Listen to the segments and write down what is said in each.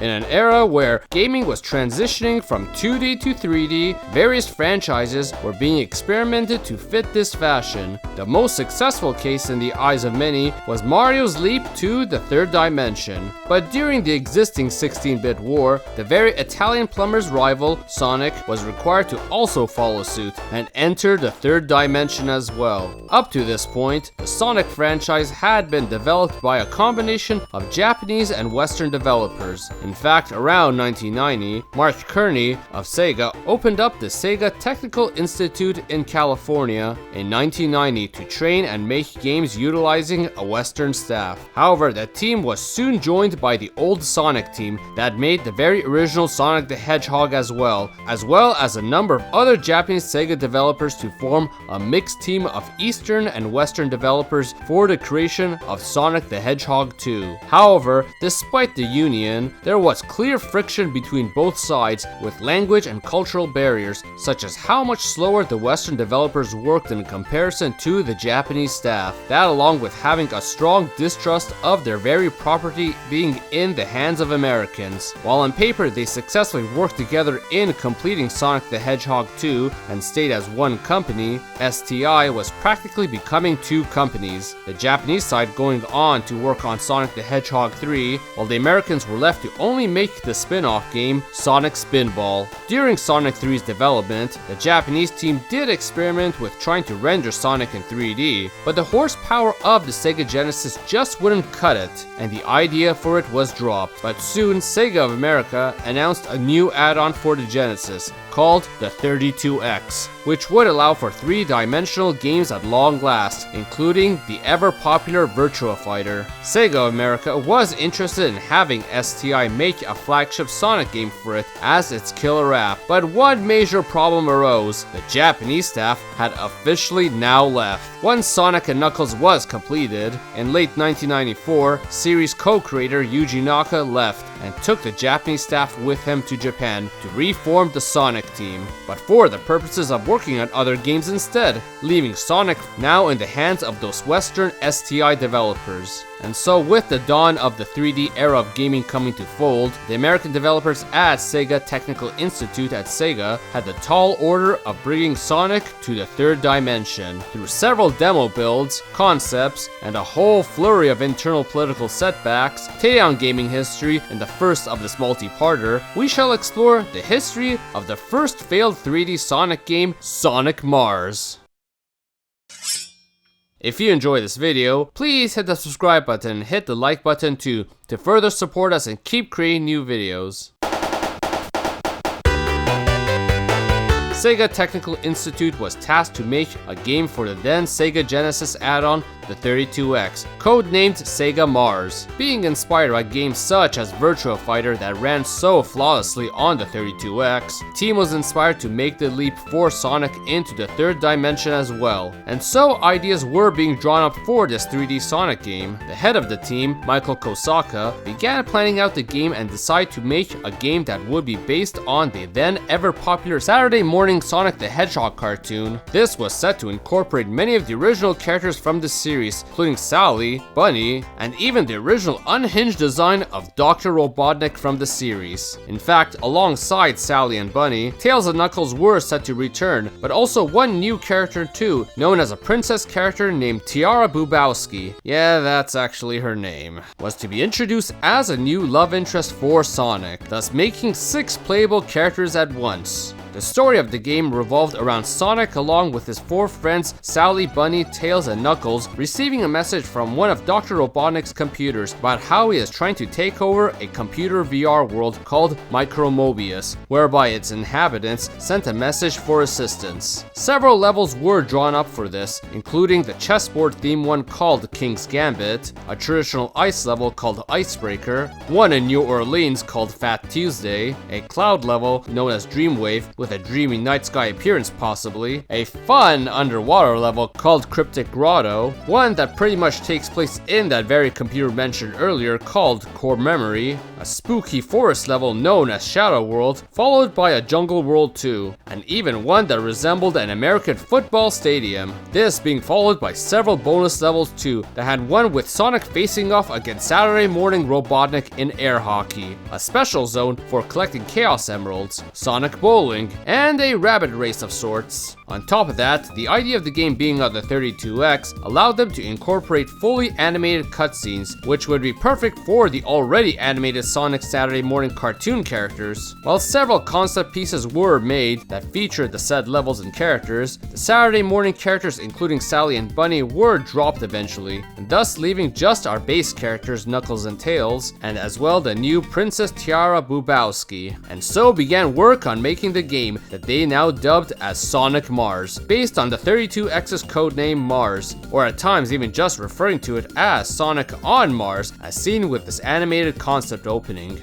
In an era where gaming was transitioning from 2D to 3D, various franchises were being experimented to fit this fashion. The most successful case in the eyes of many was Mario's leap to the third dimension. But during the existing 16-bit war, the very Italian plumber's rival, Sonic, was required to also follow suit and enter the third dimension as well. Up to this point, the Sonic franchise had been developed by a combination of Japanese and Western developers. In fact, around 1990, Mark Kearney of Sega opened up the Sega Technical Institute in California in 1990 to train and make games utilizing a Western staff. However, that team was soon joined by the old Sonic team that made the very original Sonic the Hedgehog as well as a number of other Japanese Sega developers to form a mixed team of Eastern and Western developers for the creation of Sonic the Hedgehog 2. However, despite the union, there was clear friction between both sides with language and cultural barriers, such as how much slower the Western developers worked in comparison to the Japanese staff. That, along with having a strong distrust of their very property being in the hands of Americans. While on paper they successfully worked together in completing Sonic the Hedgehog 2 and stayed as one company, STI was practically becoming two companies, the Japanese side going on to work on Sonic the Hedgehog 3, while the Americans were left to only make the spin-off game Sonic Spinball. During Sonic 3's development, the Japanese team did experiment with trying to render Sonic in 3D, but the horsepower of the Sega Genesis just wouldn't cut it, and the idea for it was dropped. But soon, Sega of America announced a new add-on for the Genesis, called the 32X, which would allow for three-dimensional games at long last, including the ever-popular Virtua Fighter. Sega of America was interested in having STI make a flagship Sonic game for it as its killer app, but one major problem arose: the Japanese staff had officially now left. Once Sonic & Knuckles was completed, in late 1994, series co-creator Yuji Naka left and took the Japanese staff with him to Japan to reform the Sonic team, but for the purposes of working on other games instead, leaving Sonic now in the hands of those Western STI developers. And so, with the dawn of the 3D era of gaming coming to fold, the American developers at Sega Technical Institute at Sega had the tall order of bringing Sonic to the third dimension. Through several demo builds, concepts, and a whole flurry of internal political setbacks, today on Gaming History, in the first of this multi-parter, we shall explore the history of the first failed 3D Sonic game, Sonic Mars. If you enjoyed this video, please hit the subscribe button and hit the like button too to further support us and keep creating new videos. Sega Technical Institute was tasked to make a game for the then Sega Genesis Add-on, the 32X, codenamed Sega Mars. Being inspired by games such as Virtua Fighter that ran so flawlessly on the 32X, the team was inspired to make the leap for Sonic into the third dimension as well. And so ideas were being drawn up for this 3D Sonic game. The head of the team, Michael Kosaka, began planning out the game and decided to make a game that would be based on the then ever popular Saturday morning Sonic the Hedgehog cartoon. This was set to incorporate many of the original characters from the series, including Sally, Bunny, and even the original unhinged design of Dr. Robotnik from the series. In fact, alongside Sally and Bunny, Tails and Knuckles were set to return, but also one new character too, known as a princess character named Tiara Bubowski. Yeah, that's actually her name. Was to be introduced as a new love interest for Sonic, thus making 6 playable characters at once. The story of the game revolved around Sonic along with his 4 friends Sally, Bunny, Tails, and Knuckles receiving a message from one of Dr. Robotnik's computers about how he is trying to take over a computer VR world called Micromobius, whereby its inhabitants sent a message for assistance. Several levels were drawn up for this, including the chessboard theme one called King's Gambit, a traditional ice level called Icebreaker, one in New Orleans called Fat Tuesday, a cloud level known as Dreamwave with with a dreamy night sky appearance possibly, a fun underwater level called Cryptic Grotto, one that pretty much takes place in that very computer mentioned earlier called Core Memory, a spooky forest level known as Shadow World, followed by a Jungle World 2, and even one that resembled an American football stadium. This being followed by several bonus levels too that had one with Sonic facing off against Saturday Morning Robotnik in air hockey, a special zone for collecting Chaos Emeralds, Sonic Bowling, and a rabbit race of sorts. On top of that, the idea of the game being on the 32X allowed them to incorporate fully animated cutscenes, which would be perfect for the already animated Sonic Saturday Morning cartoon characters. While several concept pieces were made that featured the said levels and characters, the Saturday Morning characters including Sally and Bunny were dropped eventually, and thus leaving just our base characters Knuckles and Tails, and as well the new Princess Tiara Bubowski. And so began work on making the game that they now dubbed as Sonic Mars, based on the 32X's codename Mars, or at times even just referring to it as Sonic on Mars, as seen with this animated concept opening.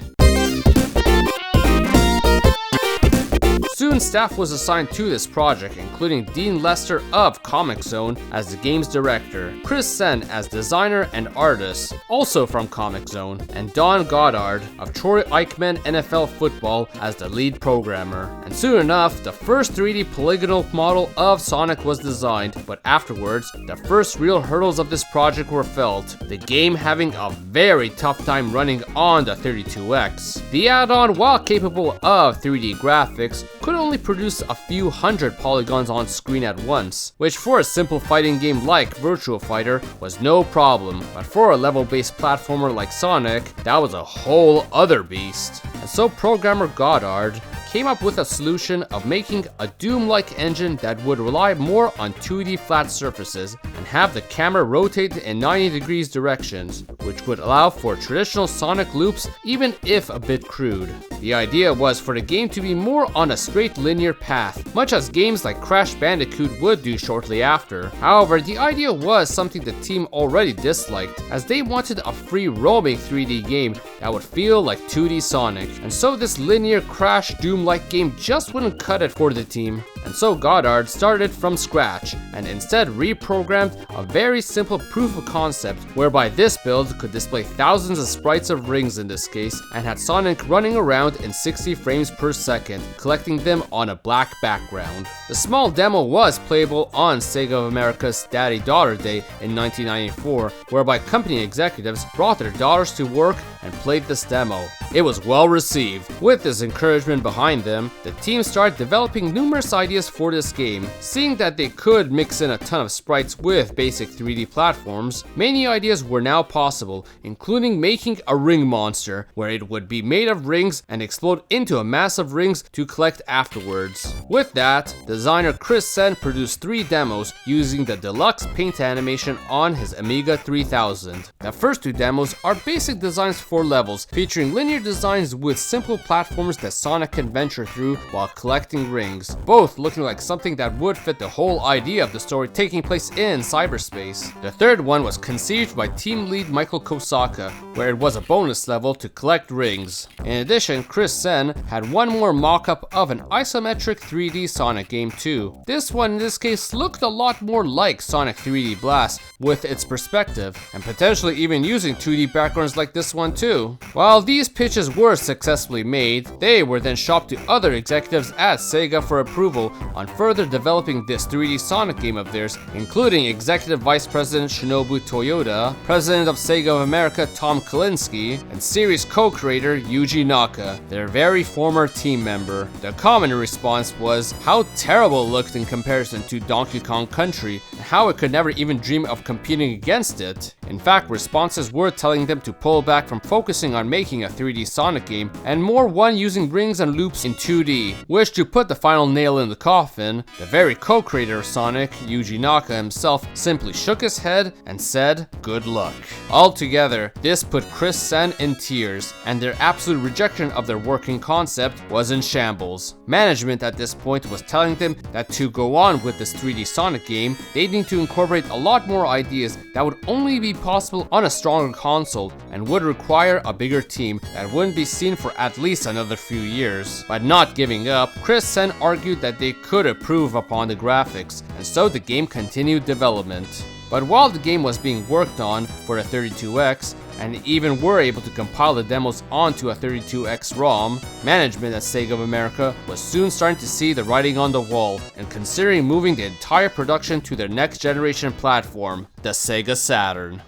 Soon staff was assigned to this project, including Dean Lester of Comic Zone as the game's director, Chris Sen as designer and artist, also from Comic Zone, and Don Goddard of Troy Aikman NFL Football as the lead programmer. And soon enough, the first 3D polygonal model of Sonic was designed, but afterwards, the first real hurdles of this project were felt, the game having a very tough time running on the 32X. The add-on, while capable of 3D graphics, could only produce a few hundred polygons on screen at once, which for a simple fighting game like Virtua Fighter was no problem, but for a level-based platformer like Sonic, that was a whole other beast. And so programmer Goddard came up with a solution of making a Doom-like engine that would rely more on 2D flat surfaces and have the camera rotate in 90 degrees directions, which would allow for traditional Sonic loops even if a bit crude. The idea was for the game to be more on a straight linear path, much as games like Crash Bandicoot would do shortly after. However, the idea was something the team already disliked, as they wanted a free roaming 3D game that would feel like 2D Sonic, and so this linear Crash Doom-like game just wouldn't cut it for the team. And so Goddard started from scratch and instead reprogrammed a very simple proof of concept whereby this build could display thousands of sprites of rings in this case and had Sonic running around in 60 frames per second, collecting them on a black background. The small demo was playable on Sega of America's Daddy-Daughter Day in 1994, whereby company executives brought their daughters to work and played this demo. It was well received. With this encouragement behind them, the team started developing numerous ideas for this game. Seeing that they could mix in a ton of sprites with basic 3D platforms, many ideas were now possible, including making a ring monster, where it would be made of rings and explode into a mass of rings to collect afterwards. With that, designer Chris Sen produced 3 demos using the deluxe paint animation on his Amiga 3000. The first 2 demos are basic designs for levels, featuring linear designs with simple platforms that Sonic can venture through while collecting rings, both looking like something that would fit the whole idea of the story taking place in cyberspace. The third one was conceived by team lead Michael Kosaka, where it was a bonus level to collect rings. In addition, Chris Sen had one more mock-up of an isometric 3D Sonic game too. This one in this case looked a lot more like Sonic 3D Blast with its perspective, and potentially even using 2D backgrounds like this one too. While these pitches were successfully made, they were then shopped to other executives at Sega for approval on further developing this 3D Sonic game of theirs, including Executive Vice President Shinobu Toyoda, President of Sega of America Tom Kalinske, and series co-creator Yuji Naka, their very former team member. The common response was how terrible it looked in comparison to Donkey Kong Country, and how it could never even dream of competing against it. In fact, responses were telling them to pull back from focusing on making a 3D Sonic game, and more one using rings and loops in 2D, which to put the final nail in the coffin, the very co-creator of Sonic, Yuji Naka himself, simply shook his head and said, good luck. Altogether, this put Chris Sen in tears, and their absolute rejection of their working concept was in shambles. Management at this point was telling them that to go on with this 3D Sonic game, they'd need to incorporate a lot more ideas that would only be be possible on a stronger console and would require a bigger team that wouldn't be seen for at least another few years. But not giving up, Chris Sen argued that they could improve upon the graphics, and so the game continued development. But while the game was being worked on for the 32X, and even were able to compile the demos onto a 32X ROM, management at Sega of America was soon starting to see the writing on the wall and considering moving the entire production to their next generation platform, the Sega Saturn.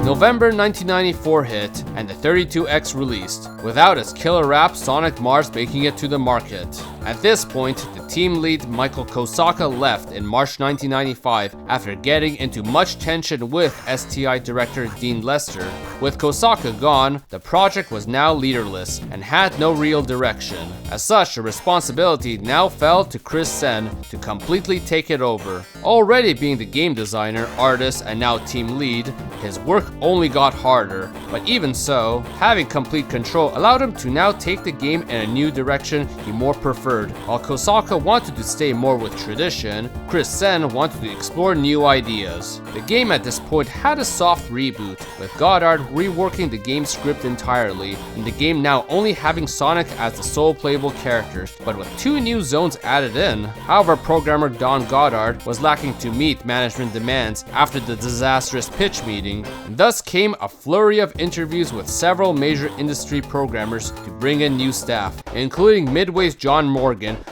November 1994 hit, and the 32X released, without its killer rap Sonic Mars making it to the market. At this point, the team lead Michael Kosaka left in March 1995 after getting into much tension with STI director Dean Lester. With Kosaka gone, the project was now leaderless and had no real direction. As such, the responsibility now fell to Chris Sen to completely take it over. Already being the game designer, artist, and now team lead, his work only got harder. But even so, having complete control allowed him to now take the game in a new direction he more preferred. While Kosaka wanted to stay more with tradition, Chris Sen wanted to explore new ideas. The game at this point had a soft reboot, with Goddard reworking the game's script entirely, and the game now only having Sonic as the sole playable character, but with 2 new zones added in. However, programmer Don Goddard was lacking to meet management demands after the Disasterous pitch meeting, and thus came a flurry of interviews with several major industry programmers to bring in new staff, including Midway's John Morgan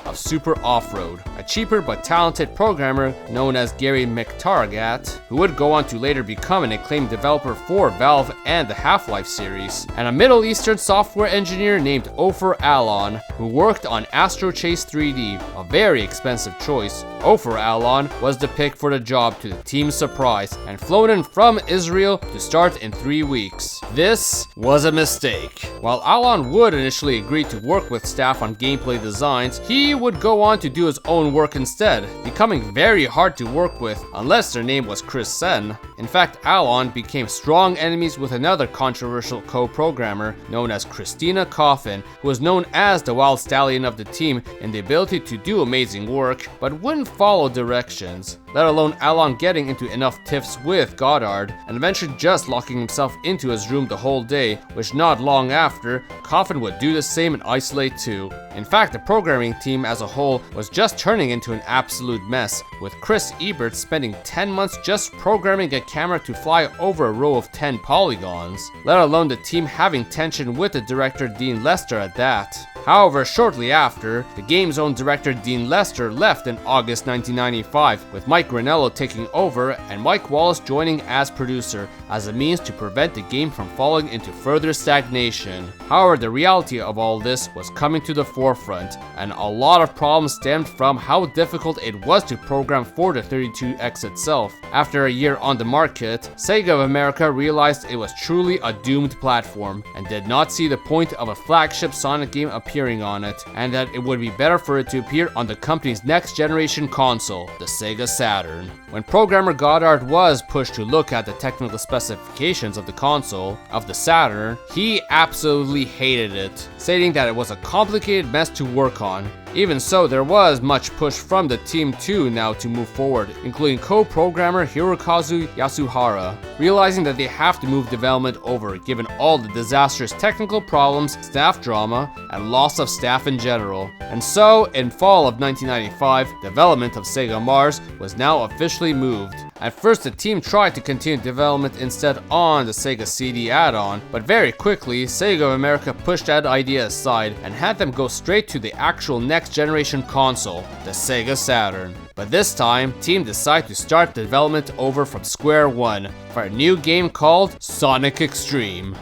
of Super Off-Road, a cheaper but talented programmer known as Gary McTargat, who would go on to later become an acclaimed developer for Valve and the Half-Life series, and a Middle Eastern software engineer named Ofer Alon, who worked on Astro Chase 3D, a very expensive choice. Ofer Alon was the pick for the job to the team's surprise, and flown in from Israel to start in 3 weeks. This was a mistake. While Alon would initially agree to work with staff on gameplay designs, he would go on to do his own work instead, becoming very hard to work with unless their name was Chris Sen. In fact, Alon became strong enemies with another controversial co-programmer known as Christina Coffin, who was known as the wild stallion of the team in the ability to do amazing work, but wouldn't follow directions, let alone Alon getting into enough tiffs with Goddard, and eventually just locking himself into his room the whole day, which not long after, Coffin would do the same and isolate too. In fact, the programming team as a whole was just turning into an absolute mess, with Chris Ebert spending 10 months just programming a camera to fly over a row of 10 polygons, let alone the team having tension with the director Dean Lester at that. However, shortly after, the game's own director Dean Lester left in August 1995, with Mike Granello taking over and Mike Wallace joining as producer, as a means to prevent the game from falling into further stagnation. However, the reality of all this was coming to the forefront, and a lot of problems stemmed from how difficult it was to program for the 32X itself. After a year on the market, Sega of America realized it was truly a doomed platform, and did not see the point of a flagship Sonic game appearing on it, and that it would be better for it to appear on the company's next generation console, the Sega Saturn. When programmer Goddard was pushed to look at the technical specifications of the console, of the Saturn, he absolutely hated it, stating that it was a complicated mess to work on. Even so, there was much push from the team too now to move forward, including co-programmer Hirokazu Yasuhara, realizing that they have to move development over given all the disastrous technical problems, staff drama, and loss of staff in general. And so, in fall of 1995, development of Sega Mars was now officially moved. At first, the team tried to continue development instead on the Sega CD add-on, but very quickly, Sega of America pushed that idea aside and had them go straight to the actual next generation console, the Sega Saturn. But this time, team decided to start development over from square one for a new game called Sonic Xtreme.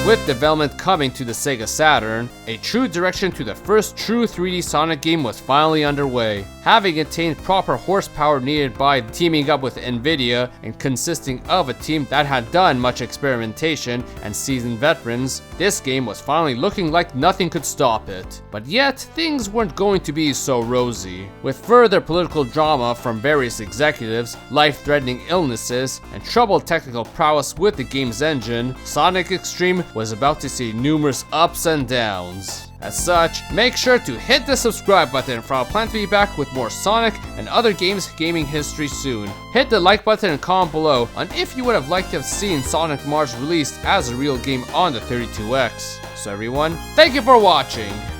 With development coming to the Sega Saturn, a true direction to the first true 3D Sonic game was finally underway. Having attained proper horsepower needed by teaming up with Nvidia and consisting of a team that had done much experimentation and seasoned veterans, this game was finally looking like nothing could stop it. But yet, things weren't going to be so rosy. With further political drama from various executives, life-threatening illnesses, and troubled technical prowess with the game's engine, Sonic Xtreme was about to see numerous ups and downs. As such, make sure to hit the subscribe button for I plan to be back with more Sonic and other games gaming history soon. Hit the like button and comment below on if you would have liked to have seen Sonic Mars released as a real game on the 32X. So everyone, thank you for watching!